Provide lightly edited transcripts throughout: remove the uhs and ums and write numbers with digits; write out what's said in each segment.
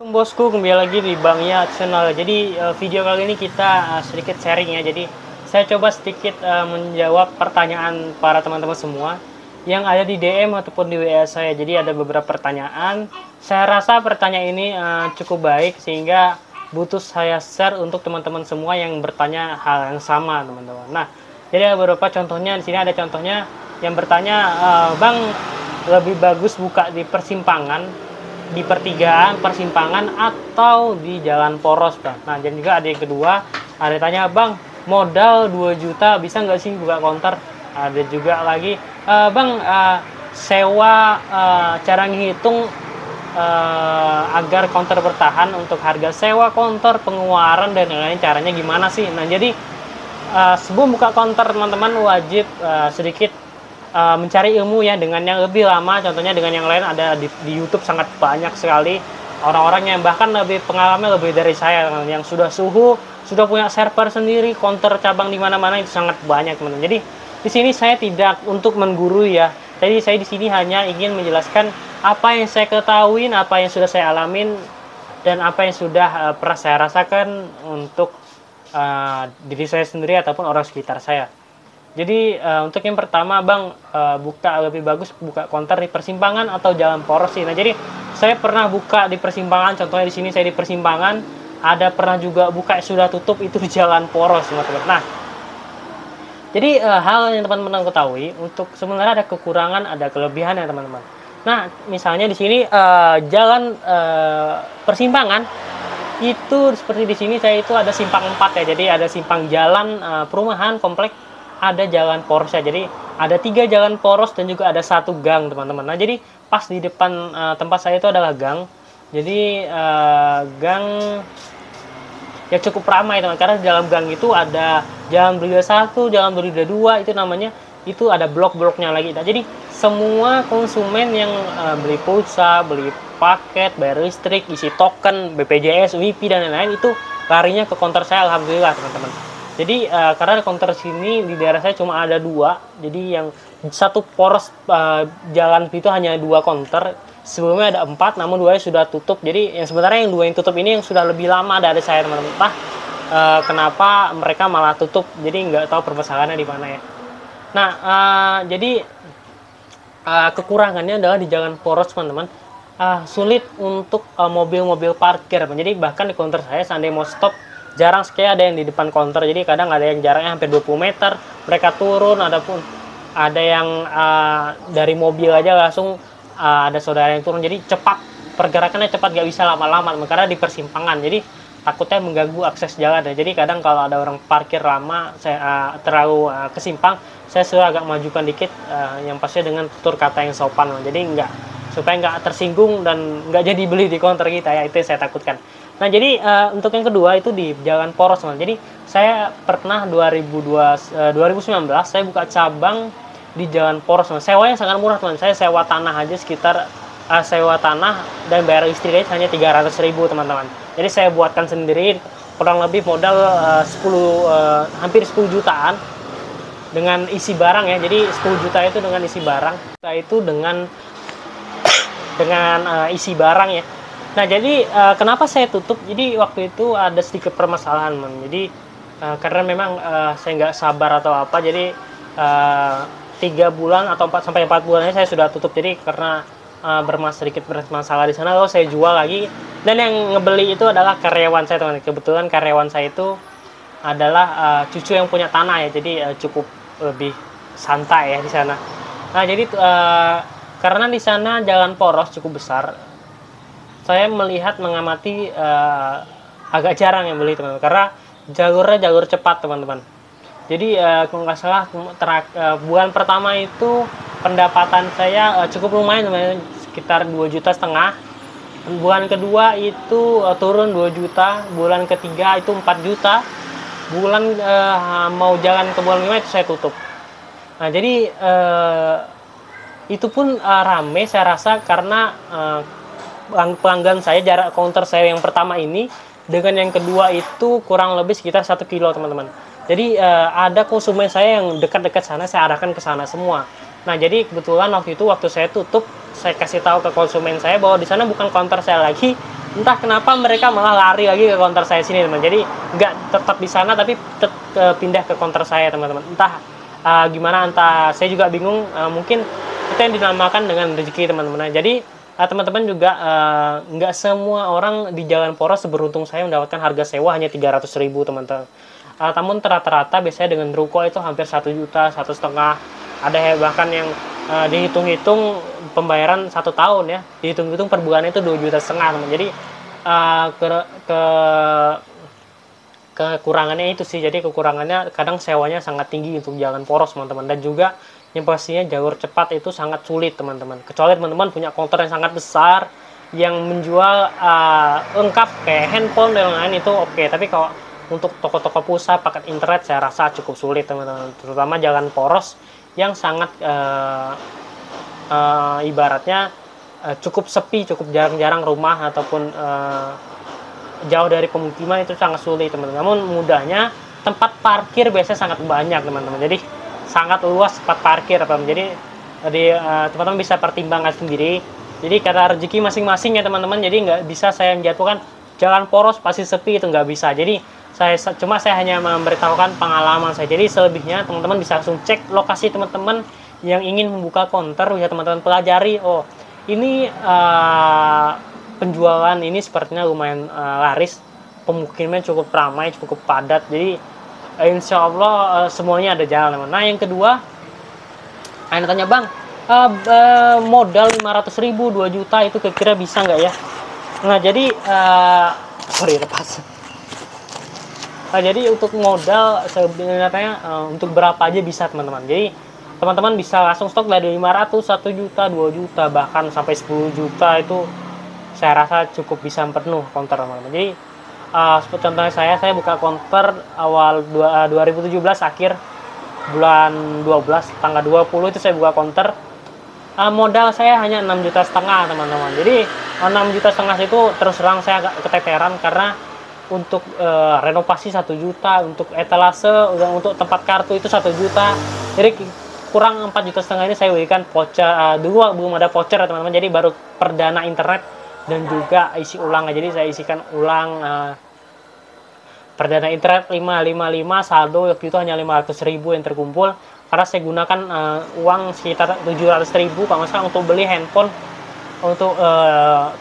Bosku, kembali lagi di Banknya Channel. Jadi video kali ini kita sedikit sharing ya. Jadi saya coba sedikit menjawab pertanyaan para teman-teman semua yang ada di DM ataupun di WA saya. Jadi ada beberapa pertanyaan. Saya rasa pertanyaan ini cukup baik sehingga butuh saya share untuk teman-teman semua yang bertanya hal yang sama, teman-teman. Nah, jadi ada beberapa contohnya. Di sini ada contohnya yang bertanya, Bang, lebih bagus buka di persimpangan, di pertigaan, persimpangan, atau di jalan poros, Bang? Nah, dan juga ada yang kedua, ada tanya, Bang, modal 2 juta bisa nggak sih buka counter? Ada juga lagi, Bang, sewa, cara ngitung agar counter bertahan untuk harga sewa counter, pengeluaran, dan lain-lain, caranya gimana sih? Nah, jadi sebelum buka counter, teman-teman wajib sedikit mencari ilmu ya dengan yang lebih lama. Contohnya dengan yang lain ada di YouTube sangat banyak sekali orang-orang yang bahkan lebih pengalaman lebih dari saya, yang sudah sudah punya server sendiri, counter cabang di mana-mana, itu sangat banyak, teman-teman. Jadi di sini saya tidak untuk menggurui ya. Jadi saya di sini hanya ingin menjelaskan apa yang saya ketahui, apa yang sudah saya alamin, dan apa yang sudah pernah saya rasakan untuk diri saya sendiri ataupun orang sekitar saya. Jadi untuk yang pertama, Bang, lebih bagus buka counter di persimpangan atau jalan poros sih. Nah, jadi saya pernah buka di persimpangan. Contohnya di sini saya di persimpangan. Ada pernah juga buka sudah tutup itu di jalan poros, teman-teman. Nah, jadi hal yang teman-teman ketahui, untuk sebenarnya ada kekurangan, ada kelebihan ya, teman-teman. Nah, misalnya di sini jalan persimpangan itu seperti di sini saya itu ada simpang 4 ya. Jadi ada simpang jalan perumahan komplek, ada jalan poros ya. Jadi ada 3 jalan poros dan juga ada 1 gang, teman-teman. Nah, jadi pas di depan tempat saya itu adalah gang. Jadi gang ya cukup ramai, teman, karena di dalam gang itu ada jalan Belida 1, jalan Belida 2, itu namanya, itu ada blok-bloknya lagi. Nah, jadi semua konsumen yang beli pulsa, beli paket, bayar listrik, isi token, BPJS, WIPI, dan lain-lain, itu larinya ke counter saya, alhamdulillah, teman-teman. Jadi karena counter sini di daerah saya cuma ada 2, jadi yang satu poros jalan itu hanya 2 counter. Sebelumnya ada 4, namun 2 sudah tutup. Jadi yang sebenarnya yang 2 yang tutup ini yang sudah lebih lama dari saya, teman-teman. Kenapa mereka malah tutup? Jadi nggak tahu permasalahannya di mana ya. Nah, jadi kekurangannya adalah di jalan poros, teman-teman. Sulit untuk mobil-mobil parkir. Jadi bahkan di counter saya seandainya mau stop, jarang sekali ada yang di depan counter. Jadi kadang ada yang jaraknya hampir 20 meter mereka turun, ada yang dari mobil aja langsung ada saudara yang turun. Jadi cepat, pergerakannya cepat, gak bisa lama-lama karena di persimpangan, jadi takutnya mengganggu akses jalan. Jadi kadang kalau ada orang parkir lama, saya terlalu kesimpang, saya sudah agak majukan dikit, yang pastinya dengan tutur kata yang sopan, jadi supaya nggak tersinggung dan nggak jadi beli di counter kita ya, itu yang saya takutkan. Nah, jadi untuk yang kedua itu di jalan poros, teman. Jadi saya pernah 2019 saya buka cabang di jalan poros, teman. Sewanya sangat murah, teman. Saya sewa tanah aja sekitar sewa tanah dan bayar listrik hanya 300.000, teman-teman. Jadi saya buatkan sendiri, kurang lebih modal hampir 10 jutaan dengan isi barang ya. Jadi 10 juta itu dengan isi barang. Itu dengan isi barang ya. Nah, jadi kenapa saya tutup? Jadi waktu itu ada sedikit permasalahan, man. Jadi karena memang saya nggak sabar atau apa, jadi 3 bulan atau 4 sampai 4 bulannya saya sudah tutup. Jadi karena sedikit bermasalah di sana, lalu saya jual lagi. Dan yang ngebeli itu adalah karyawan saya, teman. Kebetulan karyawan saya itu adalah cucu yang punya tanah ya. Jadi cukup lebih santai ya di sana. Nah, jadi karena di sana jalan poros cukup besar, saya mengamati agak jarang yang beli, teman-teman, karena jalurnya jalur cepat, teman-teman. Jadi kalau nggak salah bulan pertama itu pendapatan saya cukup lumayan, teman-teman, sekitar 2,5 juta. Bulan kedua itu turun 2 juta, bulan ketiga itu 4 juta, bulan mau jalan ke bulan 5 itu saya tutup. Nah, jadi itu pun rame saya rasa karena pelanggan saya, jarak counter saya yang pertama ini dengan yang kedua itu kurang lebih sekitar 1 kilo, teman-teman. Jadi ada konsumen saya yang dekat-dekat sana, saya arahkan ke sana semua. Nah, jadi kebetulan waktu saya tutup, saya kasih tahu ke konsumen saya bahwa di sana bukan counter saya lagi, entah kenapa mereka malah lari lagi ke counter saya sini teman. Jadi nggak tetap di sana tapi pindah ke counter saya teman-teman. Entah gimana, entah saya juga bingung. Mungkin itu yang dinamakan dengan rezeki teman-teman. Jadi teman-teman juga nggak semua orang di Jalan Poros seberuntung saya mendapatkan harga sewa hanya 300.000 teman-teman. Namun rata-rata biasanya dengan ruko itu hampir 1 juta, 1,5. Ada bahkan yang dihitung-hitung pembayaran 1 tahun ya, dihitung-hitung per bulannya itu 2,5 juta teman. Jadi kekurangannya itu sih, jadi kekurangannya kadang sewanya sangat tinggi untuk Jalan Poros teman-teman, dan juga yang pastinya jalur cepat itu sangat sulit teman-teman, kecuali teman-teman punya counter yang sangat besar yang menjual lengkap kayak handphone dan lain-lain, itu oke. Tapi kalau untuk toko-toko pulsa paket internet saya rasa cukup sulit teman-teman, terutama Jalan Poros yang sangat ibaratnya cukup sepi, cukup jarang-jarang rumah ataupun jauh dari pemukiman, itu sangat sulit teman-teman. Namun mudahnya tempat parkir biasanya sangat banyak teman-teman, jadi sangat luas tempat parkir teman-teman. Jadi teman-teman bisa pertimbangkan sendiri. Jadi karena rezeki masing-masing ya teman-teman, jadi nggak bisa saya menjatuhkan Jalan Poros pasti sepi, itu nggak bisa. Jadi saya hanya memberitahukan pengalaman saya. Jadi selebihnya teman-teman bisa langsung cek lokasi teman-teman yang ingin membuka counter, bisa teman-teman pelajari. Oh ini penjualan ini sepertinya lumayan laris, pemukiman cukup ramai, cukup padat. Jadi insya Allah semuanya ada jalan. Nah yang kedua, Anda tanya bang, modal 500.000 2 juta itu kira-kira bisa nggak ya? Nah jadi jadi untuk modal sebenarnya untuk berapa aja bisa teman-teman. Jadi teman-teman bisa langsung stok dari 500, 1 juta, 2 juta, bahkan sampai 10 juta itu saya rasa cukup bisa penuh counter teman-teman. Jadi contohnya saya buka counter awal 2017 akhir bulan 12 tanggal 20 itu saya buka counter. Modal saya hanya 6,5 juta teman-teman. Jadi 6,5 juta itu terus terang saya agak keteteran, karena untuk renovasi 1 juta, untuk etalase, untuk tempat kartu itu 1 juta. Jadi kurang 4,5 juta ini saya berikan voucher. Dulu belum ada voucher ya teman-teman, jadi baru perdana internet dan juga isi ulang. Jadi saya isikan ulang perdana internet 555, saldo waktu itu hanya 500.000 yang terkumpul, karena saya gunakan uang sekitar 700.000 kalau nggak salah untuk beli handphone untuk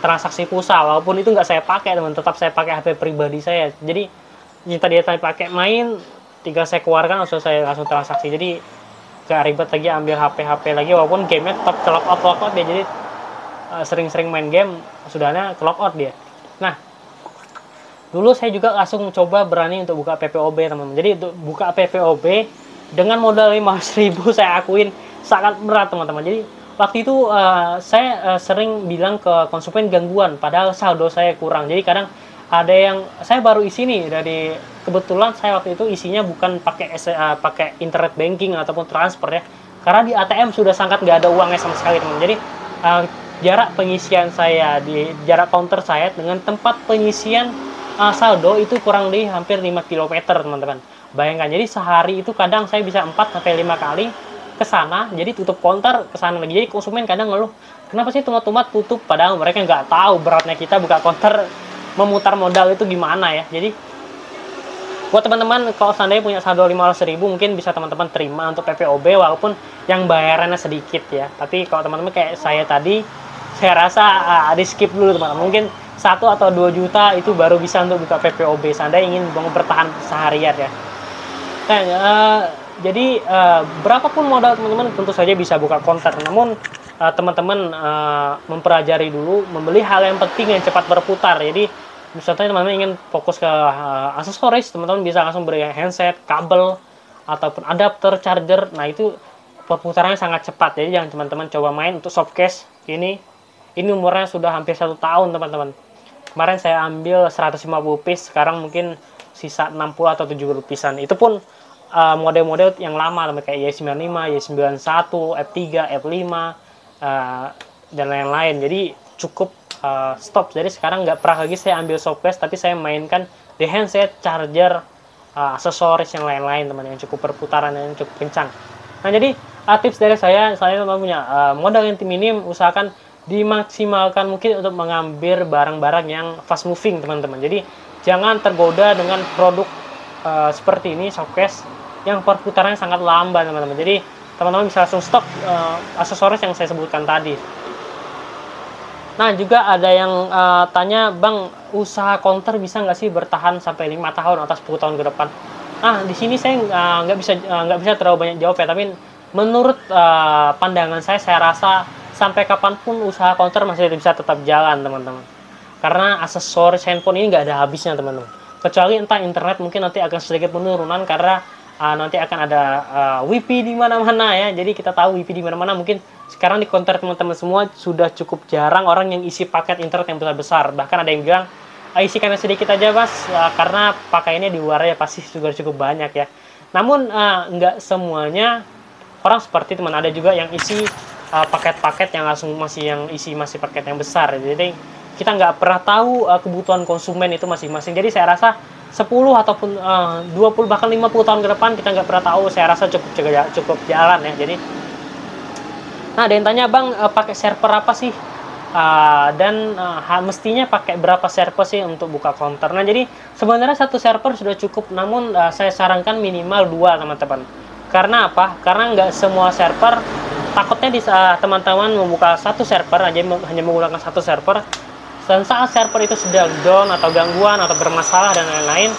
transaksi pulsa. Walaupun itu nggak saya pakai teman, tetap saya pakai HP pribadi saya. Jadi yang tadi saya pakai main, tinggal saya keluarkan langsung saya langsung transaksi. Jadi gak ribet lagi ambil HP lagi, walaupun gamenya tetap lock out dia. Jadi sering-sering main game sudahnya lock out dia. Nah dulu saya juga langsung coba berani untuk buka PPOB teman-teman. Jadi untuk buka PPOB dengan modal 500.000 saya akuin sangat berat teman-teman. Jadi waktu itu saya sering bilang ke konsumen gangguan, padahal saldo saya kurang. Jadi kadang ada yang saya baru isi nih, dari kebetulan saya waktu itu isinya bukan pakai internet banking ataupun transfer ya, karena di ATM sudah sangat nggak ada uangnya sama sekali teman. Jadi jarak pengisian saya di jarak counter saya dengan tempat pengisian saldo itu kurang lebih hampir 5 km teman-teman. Bayangkan, jadi sehari itu kadang saya bisa 4-5 kali ke sana, jadi tutup counter ke sana lagi. Jadi konsumen kadang ngeluh, kenapa sih tomat tutup, padahal mereka nggak tahu beratnya kita buka counter memutar modal itu gimana ya. Jadi buat teman-teman kalau seandainya punya saldo 500.000 mungkin bisa teman-teman terima untuk PPOB walaupun yang bayarannya sedikit ya. Tapi kalau teman-teman kayak saya tadi, saya rasa di skip dulu teman-teman. Mungkin 1 atau 2 juta itu baru bisa untuk buka PPOB seandainya ingin bertahan seharian ya. Nah, jadi berapapun modal teman-teman tentu saja bisa buka counter. Namun teman-teman mempelajari dulu, membeli hal yang penting yang cepat berputar. Jadi misalnya teman-teman ingin fokus ke aksesoris, teman-teman bisa langsung beli handset, kabel, ataupun adapter, charger. Nah itu perputarannya sangat cepat. Jadi jangan teman-teman coba main untuk softcase ini umurnya sudah hampir 1 tahun teman-teman. Kemarin saya ambil 150 piece, sekarang mungkin sisa 60 atau 70 pisan. Itu pun model-model yang lama kayak Y95, Y91, F3, F5 dan lain-lain. Jadi cukup stop. Jadi sekarang nggak pernah lagi saya ambil softcase, tapi saya mainkan di handset, charger, aksesoris yang lain-lain teman, yang cukup perputaran yang cukup kencang. Nah jadi tips dari saya teman punya modal yang minim, usahakan dimaksimalkan mungkin untuk mengambil barang-barang yang fast moving teman-teman. Jadi jangan tergoda dengan produk seperti ini showcase yang perputarannya sangat lambat teman-teman. Jadi teman-teman bisa langsung stok aksesoris yang saya sebutkan tadi. Nah juga ada yang tanya, Bang, usaha counter bisa nggak sih bertahan sampai 5 tahun atau 10 tahun ke depan? Nah di sini saya nggak bisa terlalu banyak jawab ya, tapi menurut pandangan saya rasa sampai kapanpun usaha counter masih bisa tetap jalan teman-teman, karena aksesoris handphone ini nggak ada habisnya teman-teman, kecuali entah internet mungkin nanti akan sedikit penurunan karena nanti akan ada WiFi di mana-mana ya. Jadi kita tahu WiFi di mana-mana, mungkin sekarang di counter teman-teman semua sudah cukup jarang orang yang isi paket internet yang besar-besar, bahkan ada yang bilang isikan sedikit aja Mas, karena pakaiannya di luar ya pasti sudah cukup banyak ya. Namun nggak semuanya orang seperti teman, ada juga yang isi paket-paket yang langsung masih paket yang besar. Jadi kita nggak pernah tahu kebutuhan konsumen itu masing-masing. Jadi saya rasa 10 ataupun 20 bahkan 50 tahun ke depan kita nggak pernah tahu, saya rasa cukup jalan ya. Jadi nah ada yang tanya, Bang, pakai server apa sih? Mestinya pakai berapa server sih untuk buka counter? Nah jadi sebenarnya satu server sudah cukup, namun saya sarankan minimal 2 teman-teman. Karena apa? Karena nggak semua server, takutnya di saat teman-teman membuka satu server aja hanya menggunakan satu server, dan saat server itu sedang down atau gangguan atau bermasalah dan lain-lain,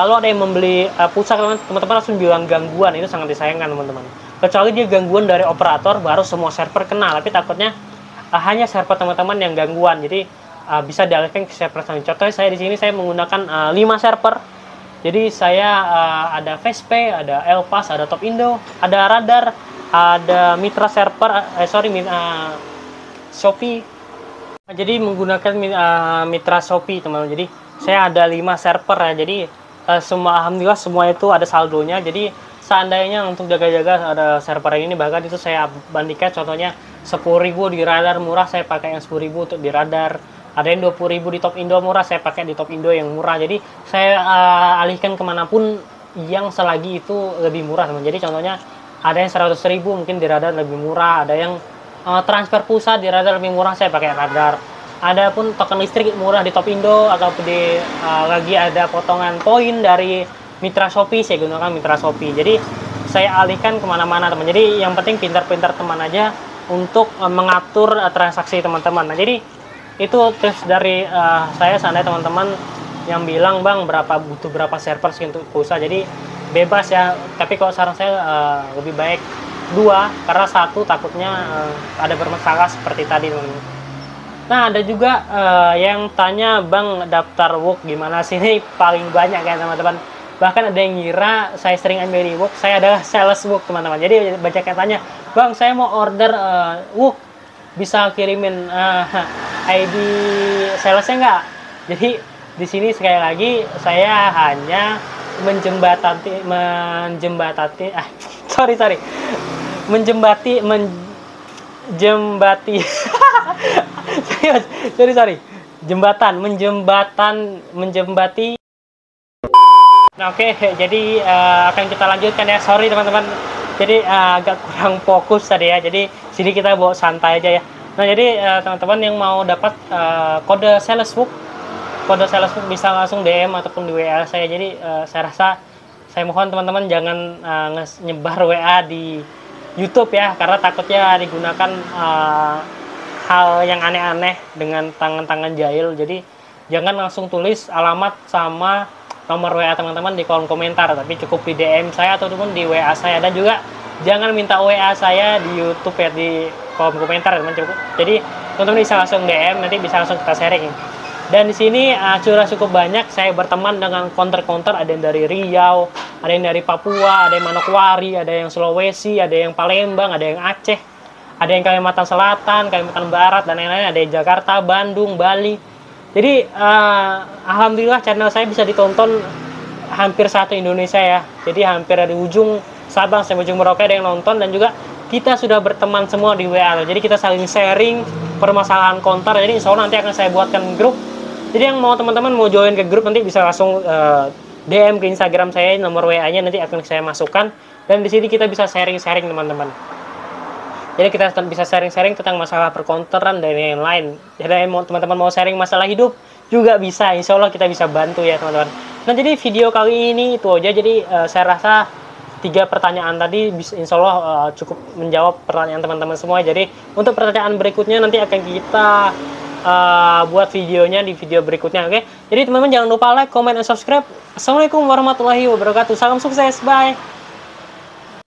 lalu ada yang membeli pulsa, teman-teman langsung bilang gangguan, itu sangat disayangkan teman-teman. Kecuali dia gangguan dari operator, baru semua server kena, tapi takutnya hanya server teman-teman yang gangguan, jadi bisa dialihkan ke server lain. Contohnya saya di sini saya menggunakan 5 server. Jadi saya ada Vespe, ada Elpas, ada Top Indo, ada Radar, ada Mitra server, Shopee. Jadi menggunakan Mitra Shopee teman-teman. Jadi saya ada 5 server ya. Jadi alhamdulillah semua itu ada saldonya. Jadi seandainya untuk jaga-jaga ada server ini, bahkan itu saya bandingkan, contohnya 10.000 di Radar murah, saya pakai yang 10.000 untuk di Radar. Ada yang 20.000 di Top Indo murah, saya pakai di Top Indo yang murah. Jadi saya alihkan kemanapun yang selagi itu lebih murah teman. Jadi contohnya ada yang 100.000 mungkin di Radar lebih murah, ada yang transfer pulsa di Radar lebih murah, saya pakai Radar. Ada pun token listrik murah di Top Indo, ataupun di lagi ada potongan poin dari Mitra Shopee, saya gunakan Mitra Shopee. Jadi saya alihkan kemana-mana teman. Jadi yang penting pintar-pintar teman aja untuk mengatur transaksi teman-teman. Nah jadi itu tips dari saya. Seandainya teman-teman yang bilang, Bang, butuh berapa server sih untuk pulsa, jadi bebas ya, tapi kalau saran saya lebih baik 2, karena 1 takutnya ada bermasalah seperti tadi teman-teman. Nah ada juga yang tanya, Bang, daftar work gimana sih? Ini paling banyak ya teman-teman, bahkan ada yang ngira saya sering ambil di work, saya adalah sales work teman-teman. Jadi banyak yang tanya, Bang, saya mau order work, bisa kirimin ID salesnya nggak? Jadi di sini sekali lagi saya hanya menjembati Nah, oke, jadi akan kita lanjutkan ya. Sorry teman-teman, jadi agak kurang fokus tadi ya. Jadi sini kita bawa santai aja ya. Nah jadi teman-teman yang mau dapat kode salesbook bisa langsung DM ataupun di WA saya. Jadi saya rasa, saya mohon teman-teman jangan nyebar WA di YouTube ya, karena takutnya digunakan hal yang aneh-aneh dengan tangan-tangan jahil. Jadi jangan langsung tulis alamat sama nomor WA teman-teman di kolom komentar, tapi cukup di DM saya ataupun di WA saya. Dan juga jangan minta WA saya di YouTube ya, di kolom komentar teman, cukup. Jadi teman-teman bisa langsung DM, nanti bisa langsung kita sharing. Dan di sini curah cukup banyak, saya berteman dengan counter-counter, ada yang dari Riau, ada yang dari Papua, ada yang Manokwari, ada yang Sulawesi, ada yang Palembang, ada yang Aceh, ada yang Kalimantan Selatan, Kalimantan Barat, dan lain-lain, ada yang Jakarta, Bandung, Bali. Jadi alhamdulillah channel saya bisa ditonton hampir satu Indonesia ya. Jadi hampir dari ujung Sabang sampai ujung Merauke ada yang nonton, dan juga kita sudah berteman semua di WA. Jadi kita saling sharing permasalahan counter. Jadi insya Allah nanti akan saya buatkan grup. Jadi yang mau teman-teman mau join ke grup, nanti bisa langsung DM ke Instagram saya, nomor WA-nya nanti akan saya masukkan. Dan di sini kita bisa sharing-sharing teman-teman. Jadi kita bisa sharing-sharing tentang masalah perkonteran dan lain-lain. Jadi teman-teman mau sharing masalah hidup juga bisa, insya Allah kita bisa bantu ya teman-teman. Nah jadi video kali ini itu aja. Jadi saya rasa 3 pertanyaan tadi insya Allah cukup menjawab pertanyaan teman-teman semua. Jadi untuk pertanyaan berikutnya nanti akan kita buat videonya di video berikutnya, oke? Jadi teman-teman jangan lupa like, comment, dan subscribe. Assalamualaikum warahmatullahi wabarakatuh. Salam sukses, bye.